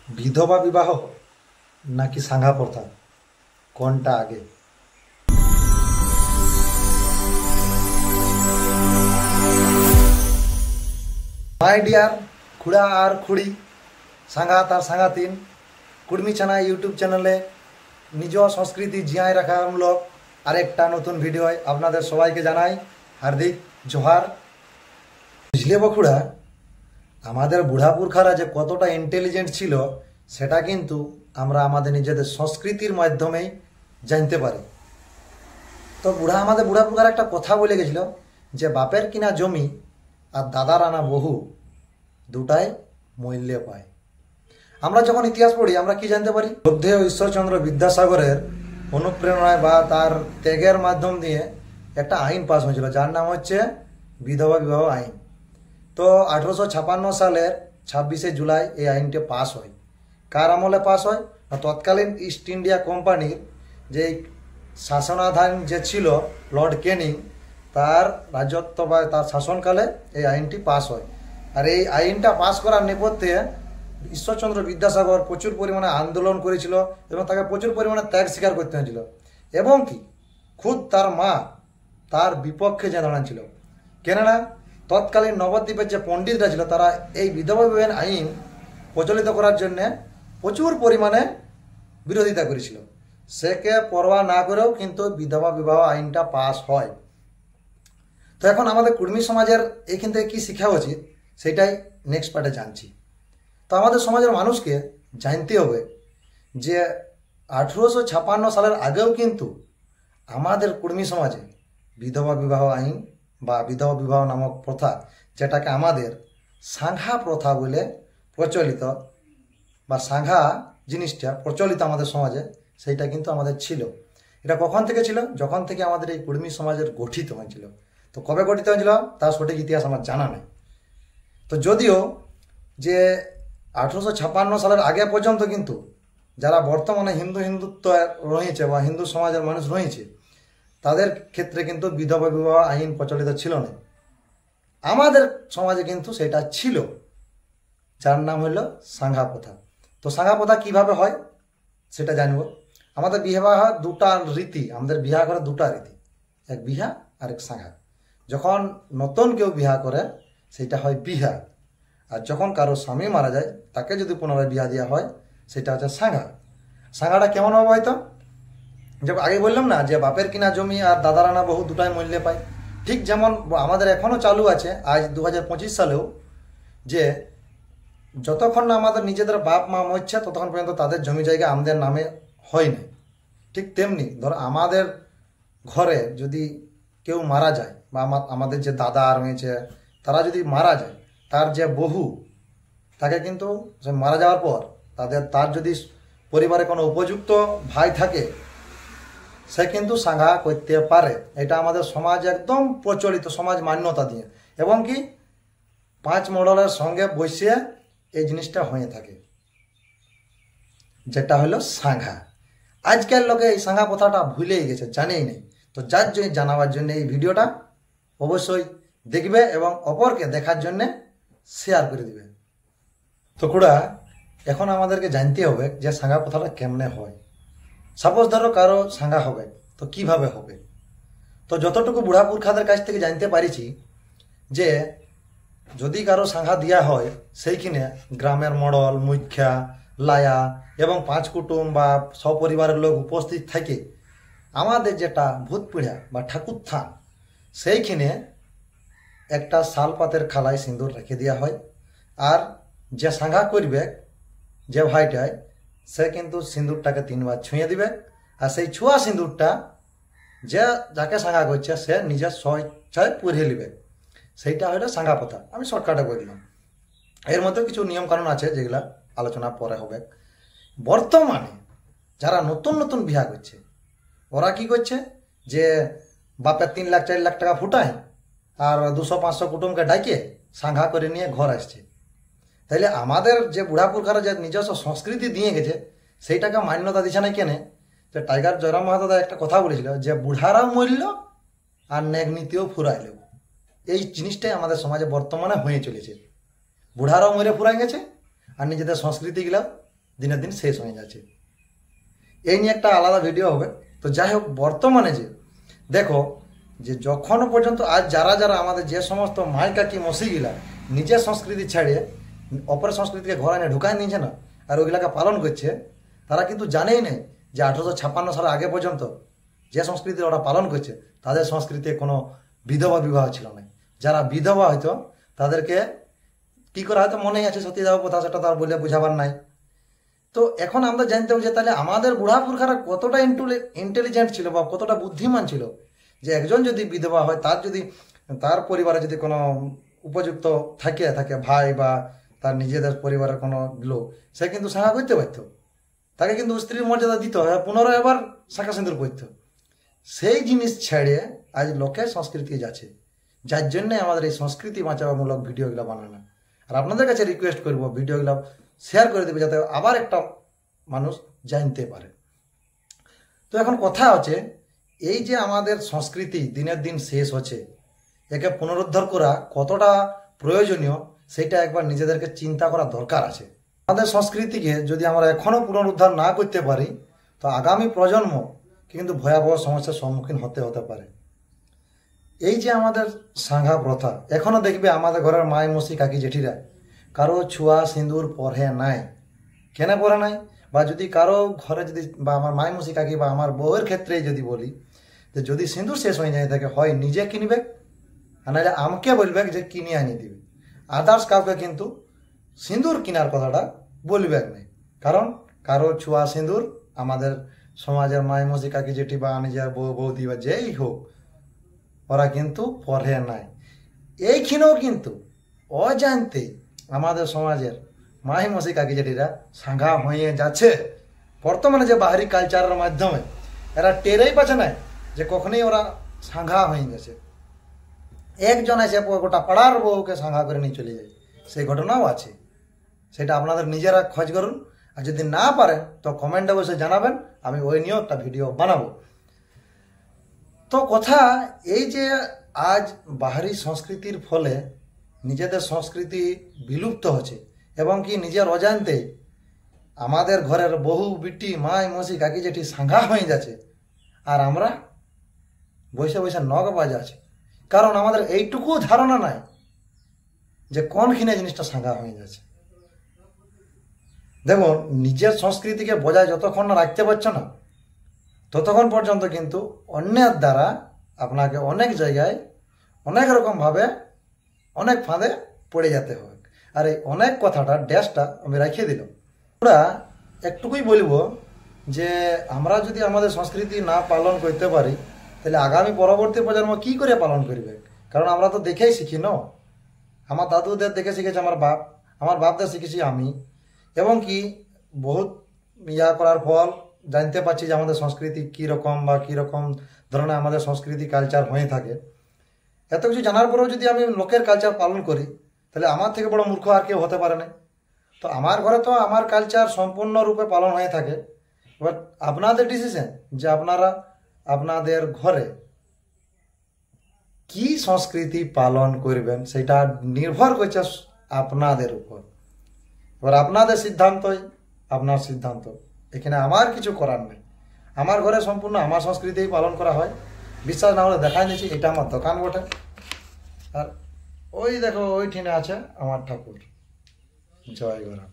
বিধবা বিবাহ নাকি সাঙ্গা প্রথা, কোনটা আগে? মাই ডিয়ার খুড়া আর খুড়ি, সাঙ্গাত আর সাঙ্গাতিন, কুর্মি ছানা ইউটিউব চ্যানেলে নিজ সংস্কৃতি জিয়ায় রাখামূলক আরেকটা নতুন ভিডিওয় আপনাদের সবাইকে জানাই হার্দিক জোহার। বুঝলে বখুড়া, আমাদের বুড়াপুরখারা যে কতটা ইন্টেলিজেন্ট ছিল সেটা কিন্তু আমরা আমাদের নিজেদের সংস্কৃতির মাধ্যমেই জানতে পারি। তো আমাদের বুড়াপুরখারা একটা কথা বলে গেছিল যে বাপের কিনা জমি আর দাদার আনা বহু দুটাই মূল্য পায়। আমরা যখন ইতিহাস পড়ি আমরা কি জানতে পারি? শ্রদ্ধেয় ঈশ্বরচন্দ্র বিদ্যাসাগরের অনুপ্রেরণায় বা তার ত্যাগের মাধ্যম দিয়ে একটা আইন পাস হয়েছিল যার নাম হচ্ছে বিধবা বিবাহ আইন। তো 1856 সালের 26শে জুলাই এই আইনটি পাস হয়। কার আমলে পাস হয়? তৎকালীন ইস্ট ইন্ডিয়া কোম্পানির যে শাসনাধান যে ছিল লর্ড ক্যানিং, তার রাজত্ব বা তার শাসনকালে এই আইনটি পাস হয়। আর এই আইনটা পাস করার নেপথ্যে ঈশ্বরচন্দ্র বিদ্যাসাগর প্রচুর পরিমাণে আন্দোলন করেছিল এবং তাকে প্রচুর পরিমাণে ত্যাগ স্বীকার করতে হয়েছিল, এবং কি খুদ তার মা তার বিপক্ষে যে দাঁড়াচ্ছিল। কেননা তৎকালীন নবদ্বীপের যে পণ্ডিতরা ছিল তারা এই বিধবা বিবাহ আইন প্রচলিত করার জন্য প্রচুর পরিমাণে বিরোধিতা করেছিল। সেকে পরোয়া না করেও কিন্তু বিধবা বিবাহ আইনটা পাস হয়। তো এখন আমাদের কুর্মী সমাজের এইখান থেকে কী শিক্ষা উচিত সেটাই নেক্সট পার্টে জানছি। তো আমাদের সমাজের মানুষকে জানতে হবে যে 1856 সালের আগেও কিন্তু আমাদের কুর্মী সমাজে বিধবা বিবাহ আইন বা বিধবা বিবাহ নামক প্রথা, যেটাকে আমাদের সাঙ্ঘা প্রথা বলে প্রচলিত বা সাঙ্ঘা জিনিসটা প্রচলিত আমাদের সমাজে, সেইটা কিন্তু আমাদের ছিল। এটা কখন থেকে ছিল? যখন থেকে আমাদের এই কুর্মী সমাজের গঠিত হয়েছিল। তো কবে গঠিত হয়েছিল তার সঠিক ইতিহাস আমার জানা নেই। তো যদিও যে 1856 সালের আগে পর্যন্ত কিন্তু যারা বর্তমানে হিন্দুত্ব রয়েছে বা হিন্দু সমাজের মানুষ রয়েছে তাদের ক্ষেত্রে কিন্তু বিধবা বিবাহ আইন প্রচলিত ছিল না। আমাদের সমাজে কিন্তু সেটা ছিল, যার নাম হলো সাঙ্ঘা প্রথা। তো সাঙ্ঘা প্রথা কীভাবে হয় সেটা জানবো। আমাদের বিবাহ দুটা রীতি, আমাদের বিবাহ করে দুটা রীতি, এক বিহা আর এক সাঙ্ঘা। যখন নতুন কেউ বিবাহ করে সেটা হয় বিহা, আর যখন কারো স্বামী মারা যায় তাকে যদি পুনরায় বিয়া দেওয়া হয় সেটা হচ্ছে সাঙ্ঘা। সাঙ্ঘাটা কেমন হবে হয়তো? যে আগে বললাম না যে বাপের কিনা জমি আর দাদার আনা বহু দুটাই মূল্য পায়, ঠিক যেমন আমাদের এখনও চালু আছে আজ 2025 সালেও, যে যতক্ষণ না আমাদের নিজেদের বাপ মা মরছে ততক্ষণ পর্যন্ত তাদের জমি জায়গা আমাদের নামে হয় না। ঠিক তেমনি ধর আমাদের ঘরে যদি কেউ মারা যায় বা আমাদের যে দাদা রয়েছে তারা যদি মারা যায়, তার যে বহু তাকে কিন্তু সে মারা যাওয়ার পর তার যদি পরিবারে কোনো উপযুক্ত ভাই থাকে সে কিন্তু সাঙ্ঘা করতে পারে। এটা আমাদের সমাজ একদম প্রচলিত, সমাজ মান্যতা দিয়ে, এবং কি 5 মডেলের সঙ্গে বসিয়ে এই জিনিসটা হয়ে থাকে, যেটা হলো সাঙ্ঘা। আজকাল লোকে এই সাঙ্ঘা কথাটা ভুলেই গেছে, জানেই নেই। তো যার জন্য জানাবার জন্য এই ভিডিওটা অবশ্যই দেখবে এবং অপরকে দেখার জন্যে শেয়ার করে দিবে। তো কুড়া, এখন আমাদেরকে জানতে হবে যে সাঙ্ঘা প্রথাটা কেমনে হয়। সাপোজ ধরো কারো সাঙ্ঘা হবে, তো কিভাবে হবে? তো যতটুকু বুড়াপুরখাদের কাছ থেকে জানতে পারিছি যে যদি কারো সাঙ্ঘা দেওয়া হয় সেইখানে গ্রামের মডল, মুখ্যা, লায়া এবং 5 কুটুম বা সপরিবারের লোক উপস্থিত থাকে আমাদের যেটা ভূতপিড়া বা ঠাকুর থান সেইখানে একটা শালপাতের খালায় সিঁদুর রেখে দেওয়া হয়। আর যে সাঙ্ঘা করবে যে ভাইটায় সে কিন্তু সিঁদুরটাকে 3 বার ছুঁয়ে দিবে, আর সেই ছোঁয়া সিঁদুরটা যে যাকে সাঙ্ঘা করছে সে নিজের স্বেচ্ছায় পরিয়ে নেবে। সেইটা হলো সাঙ্ঘা প্রথা। আমি শর্টকাটে বলে দিলাম। এর মধ্যে কিছু নিয়মকানুন আছে যেগুলা আলোচনা পরে হবে। বর্তমানে যারা নতুন নতুন বিয়া করছে ওরা কি করছে যে বাপের 3 লাখ 4 লাখ টাকা ফুটায় আর 200-500 কুটুমকে ডাকে সাঙ্ঘা করে নিয়ে ঘর আসছে। তাইলে আমাদের যে বুড়াপুরখারা যে নিজস্ব সংস্কৃতি দিয়ে গেছে সেইটাকে মান্যতা দিচ্ছে না কেনে? যে টাইগার জয়রাম মাহাতো একটা কথা বলেছিল যে বুড়ারাও মরল আর নেক নীতিও ফুরাইল। এই জিনিসটাই আমাদের সমাজে বর্তমানে হয়ে চলেছে। বুড়ারাও মরে ফুরাই গেছে আর নিজেদের সংস্কৃতিগুলা দিনের দিন শেষ হয়ে যাচ্ছে। এই নিয়ে একটা আলাদা ভিডিও হবে। তো যাই হোক, বর্তমানে যে দেখো যে যখন পর্যন্ত আজ যারা যারা আমাদের যে সমস্ত মাই কাকি মসিগিলা নিজের সংস্কৃতি ছাড়িয়ে অপরের সংস্কৃতিকে ঘরে এনে ঢুকাই নিয়েছে না, আর ওইগুলাকে পালন করছে, তারা কিন্তু জানেই নেই যে 1856 সালের আগে পর্যন্ত যে সংস্কৃতি ওরা পালন করছে তাদের সংস্কৃতিতে কোনো বিধবা বিবাহ ছিল না। যারা বিধবা হয়তো তাদেরকে কি করা হয়তো মনেই আছে সতীদাহ প্রথা, সেটা তার বলে বোঝাবার নাই। তো এখন আমরা জানতে হবে যে তাহলে আমাদের বুড়া পুরখারা কতটা ইন্টেলিজেন্ট ছিল বা কতটা বুদ্ধিমান ছিল যে একজন যদি বিধবা হয়, তার যদি তার পরিবারে যদি কোনো উপযুক্ত থাকে ভাই বা তার নিজেদের পরিবারের কোনো লোক, সে কিন্তু শাখা করতে পারত, তাকে কিন্তু স্ত্রীর মর্যাদা দিত, পুনরায় আবার শাখা সিঁদুর পড়ত। সেই জিনিস ছেড়ে আজ লোকের সংস্কৃতি যাচ্ছে, যার জন্যে আমাদের এই সংস্কৃতি বাঁচাবামূলক ভিডিওগুলো বানানো। আর আপনাদের কাছে রিকোয়েস্ট করবো ভিডিওগুলো শেয়ার করে দেবে, যাতে আবার একটা মানুষ জানতে পারে। তো এখন কথা হচ্ছে এই যে আমাদের সংস্কৃতি দিনের দিন শেষ হচ্ছে, একে পুনরুদ্ধার করা কতটা প্রয়োজনীয় সেটা একবার নিজেদেরকে চিন্তা করা দরকার আছে। আমাদের সংস্কৃতিকে যদি আমরা এখনো পুনরুদ্ধার না করতে পারি, তো আগামী প্রজন্ম কিন্তু ভয়াবহ সমস্যার সম্মুখীন হতে পারে। এই যে আমাদের সাঙ্ঘা প্রথা, এখনো দেখবে আমাদের ঘরের মাই মসি কাকি জেঠিরা কারো ছোঁয়া সিঁদুর পরে নাই। কেন পরে নাই? বা যদি কারো ঘরে যদি বা আমার মাই মসি কাকি বা আমার বউয়ের ক্ষেত্রেই যদি বলি, যে যদি সিঁদুর শেষ হয়ে যায় থাকে, হয় নিজে কিনবে, আর নাহলে আমাকে বলবে যে কিনে আনি দিবে। আদার্স কাউকে কিন্তু সিঁদুর কেনার কথাটা বলবে না, কারণ কারো ছোঁয়া সিঁদুর আমাদের সমাজের মাই মসি কাকি জেঠি বা নিজের বউ বৌদি বা যেই হোক, ওরা কিন্তু পড়ে নাই। এইখানেও কিন্তু অজান্তে আমাদের সমাজের মাই মসি কাকি জেঠিরা সাঙ্ঘা হয়ে যাচ্ছে। বর্তমানে যে বাহারি কালচারের মাধ্যমে এরা টেরেই পাচ্ছে না যে কখনই ওরা সাঙ্ঘা হয়ে গেছে। একজন এসে গোটা পাড়ার বউকে সাঙ্ঘা করে নিয়ে চলে যায়, সেই ঘটনাও আছে। সেটা আপনাদের নিজেরা খোঁজ করুন, আর যদি না পারেন তো কমেন্টে বসে জানাবেন, আমি ওই নিয়েও একটা ভিডিও বানাবো। তো কথা এই যে আজ বাহারি সংস্কৃতির ফলে নিজেদের সংস্কৃতি বিলুপ্ত হচ্ছে, এবং কি নিজের অজান্তে আমাদের ঘরের বহু বিটি মাই মসি কাকি জেঠি সাঙ্ঘা হয়ে যাচ্ছে, আর আমরা বসে বসে নখ বাজাচ্ছি, কারণ আমাদের এইটুকু ধারণা নাই যে কোনখানে জিনিসটা সাঙ্ঘা হয়ে যাচ্ছে। দেখুন, নিজের সংস্কৃতিকে বজায় যতক্ষণ না রাখতে পারছো না, ততক্ষণ পর্যন্ত কিন্তু অন্যের দ্বারা আপনাকে অনেক জায়গায় অনেক রকমভাবে অনেক ফাঁদে পড়ে যেতে হবে। আর এই অনেক কথাটা ড্যাশটা আমি রাখিয়ে দিলাম। আমরা একটুকুই বলবো যে আমরা যদি আমাদের সংস্কৃতি না পালন করতে পারি, তাহলে আগামী পরবর্তী প্রজন্ম কি করে পালন করবে? কারণ আমরা তো দেখেই শিখি না। আমার দাদুদের দেখে শিখেছে আমার বাপ, আমার বাপদের শিখেছি আমি, এবং কি বহুত ইয়া করার ফল জানতে পারছি যে আমাদের সংস্কৃতি কীরকম বা কীরকম ধরনের আমাদের সংস্কৃতি কালচার হয়ে থাকে। এত কিছু জানার পরেও যদি আমি লোকের কালচার পালন করি, তাহলে আমার থেকে বড় মূর্খ আর কেউ হতে পারে না। তো আমার ঘরে তো আমার কালচার সম্পূর্ণরূপে পালন হয়ে থাকে। এবার আপনাদের ডিসিশন যে আপনারা আপনাদের ঘরে কি সংস্কৃতি পালন করবেন, সেটা নির্ভর করছে আপনাদের উপর। এবার আপনাদের সিদ্ধান্তই আপনার সিদ্ধান্ত, এখানে আমার কিছু করার নেই। আমার ঘরে সম্পূর্ণ আমার সংস্কৃতিই পালন করা হয়। বিশ্বাস না হলে দেখাই দিচ্ছি, এটা আমার দোকান বটে, আর ওই দেখো ওই ঠিনে আছে আমার ঠাকুর। জয় গৌরাম।